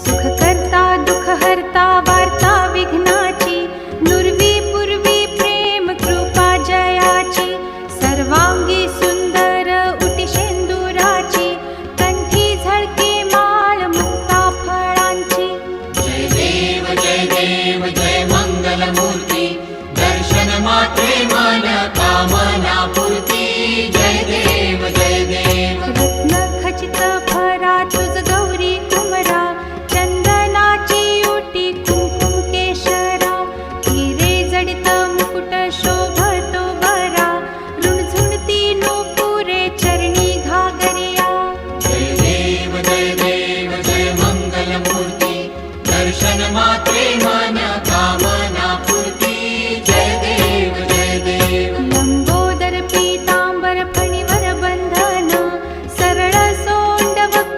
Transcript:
सुख करता दुःख हरता वार्ता विघ्नाची, नुरवी पूर्वी प्रेम कृपा जयाची, सर्वांगी सुंदर उटी शेंदुराची, कंठी झळके माळ मुक्ता फळांची. जय देव जय देव जय मंगलमूर्ती, दर्शन मात्रे मन कामना पूर्ती. जय देव जय देव. रत्न खचित भरा तुझ गौरी कुमरा, चंदनाची उटी कुंकुम केशरा, हिरे जडित मुकुट शोभतो बरा, रुणझुणती नूपुरे चरणी घागरिया. जय देव जय देव जय मंगलमूर्ती, दर्शन मात्रे मन